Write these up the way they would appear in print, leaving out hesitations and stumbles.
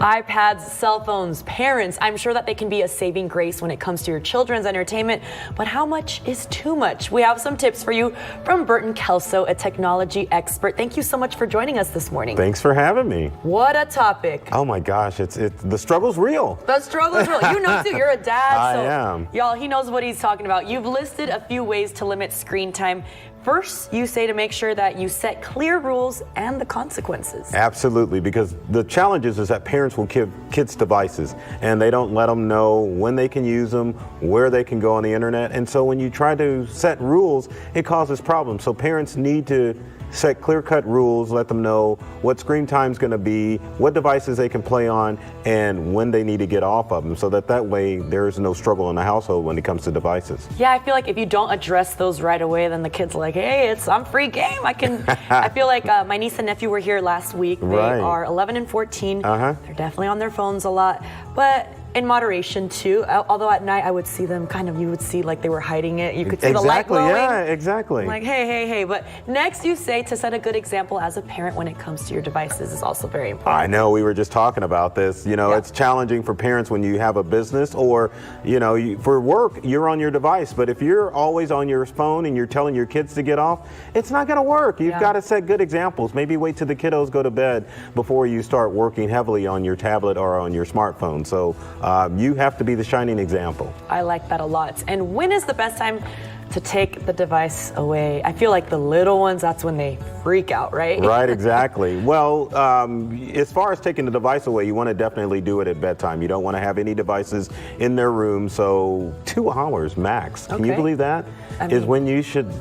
iPads, cell phones, parents, I'm sure that they can be a saving grace when it comes to your children's entertainment, but how much is too much? We have some tips for you from Burton Kelso, a technology expert. Thank you so much for joining us this morning. Thanks for having me. What a topic. Oh my gosh, the struggle's real. The struggle's real. You know too, you're a dad. I so am. Y'all, he knows what he's talking about. You've listed a few ways to limit screen time. First, you say to make sure that you set clear rules and the consequences. Absolutely, because the challenge is that parents will give kids devices and they don't let them know when they can use them, where they can go on the internet. And so when you try to set rules, it causes problems. So parents need to set clear-cut rules, let them know what screen time's going to be, what devices they can play on, and when they need to get off of them, so that way there's no struggle in the household when it comes to devices. Yeah, I feel like if you don't address those right away, then the kid's like, hey, I'm free game. I feel like my niece and nephew were here last week. They are 11 and 14. They're definitely on their phones a lot, but in moderation too. Although at night I would see them you would see like they were hiding it. You could see the light glowing. Yeah, exactly. I'm like, hey. But next you say to set a good example as a parent when it comes to your devices is also very important. I know, we were just talking about this. It's challenging for parents when you have a business or, for work, you're on your device. But if you're always on your phone and you're telling your kids to get off, it's not going to work. You've got to set good examples. Maybe wait till the kiddos go to bed before you start working heavily on your tablet or on your smartphone. So you have to be the shining example. I like that a lot. And when is the best time to take the device away? I feel like the little ones, that's when they freak out, right? Right, exactly. Well, as far as taking the device away, you want to definitely do it at bedtime. You don't want to have any devices in their room, so 2 hours max. Can you believe that? Is when you should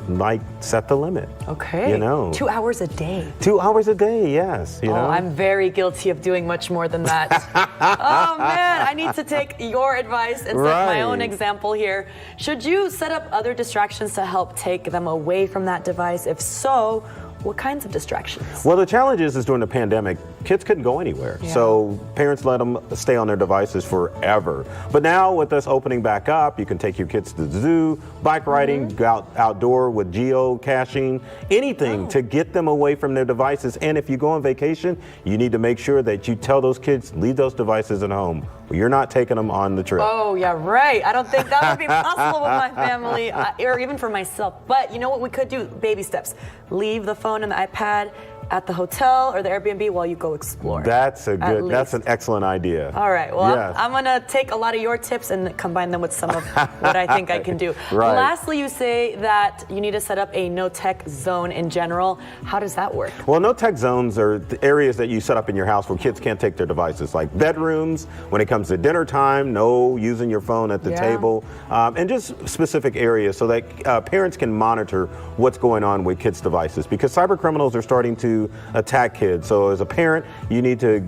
set the limit. Okay. 2 hours a day. 2 hours a day, yes. I'm very guilty of doing much more than that. Oh man, I need to take your advice and set my own example here. Should you set up other distractions to help take them away from that device? If so, what kinds of distractions? Well, the challenge is during the pandemic, kids couldn't go anywhere. So parents let them stay on their devices forever. But now with us opening back up, you can take your kids to the zoo, bike riding, go outdoor with geocaching, anything to get them away from their devices. And if you go on vacation, you need to make sure that you tell those kids, leave those devices at home. You're not taking them on the trip. Oh, yeah, right. I don't think that would be possible with my family or even for myself. But you know what we could do? Baby steps. Leave the phone and the iPad at the hotel or the Airbnb while you go explore. That's an excellent idea. All right, well, I'm gonna take a lot of your tips and combine them with some of what I think I can do. Lastly, you say that you need to set up a no tech zone in general. How does that work? Well, no tech zones are the areas that you set up in your house where kids can't take their devices, like bedrooms, when it comes to dinner time, no using your phone at the table, and just specific areas so that parents can monitor what's going on with kids' devices, because cyber criminals are starting to attack kids. So as a parent, you need to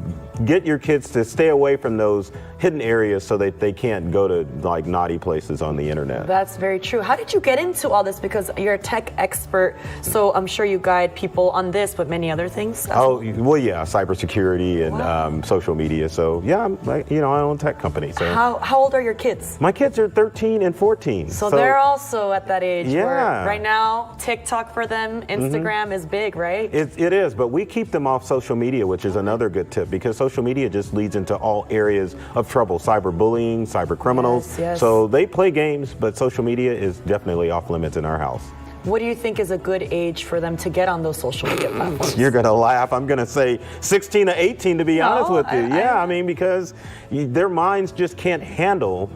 get your kids to stay away from those hidden areas so that they can't go to naughty places on the internet. That's very true. How did you get into all this? Because you're a tech expert, so I'm sure you guide people on this, but many other things. Well, cybersecurity and social media. So I own a tech company. So how old are your kids? My kids are 13 and 14. So they're also at that age where right now TikTok for them, Instagram is big, right? It is, but we keep them off social media, which is another good tip, because social media just leads into all areas of trouble, cyberbullying, cyber criminals. So they play games, but social media is definitely off limits in our house. What do you think is a good age for them to get on those social media platforms? You're going to laugh. I'm going to say 16 to 18, to be honest with you. Because their minds just can't handle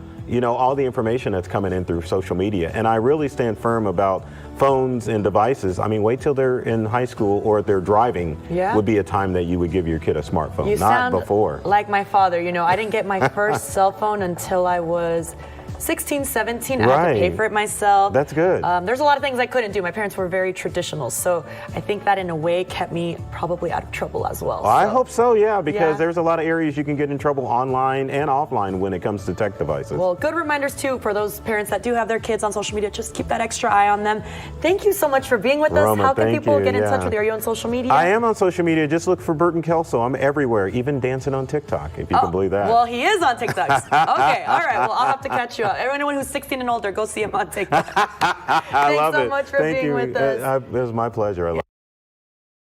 all the information that's coming in through social media. And I really stand firm about phones and devices. Wait till they're in high school or they're driving would be a time that you would give your kid a smartphone, not before. Like my father, I didn't get my first cell phone until I was 16, 17, I had to pay for it myself. That's good. There's a lot of things I couldn't do. My parents were very traditional, so I think that in a way kept me probably out of trouble as well. I hope so, because there's a lot of areas you can get in trouble online and offline when it comes to tech devices. Well, good reminders too for those parents that do have their kids on social media. Just keep that extra eye on them. Thank you so much for being with us. How can people get in touch with you? Are you on social media? I am on social media. Just look for Burton Kelso. I'm everywhere, even dancing on TikTok, if you can believe that. Well, he is on TikTok. Okay, all right. Well, I'll have to catch you up. Anyone who's 16 and older, go see him on TikTok. I love it. Thanks so much for being with us. It was my pleasure.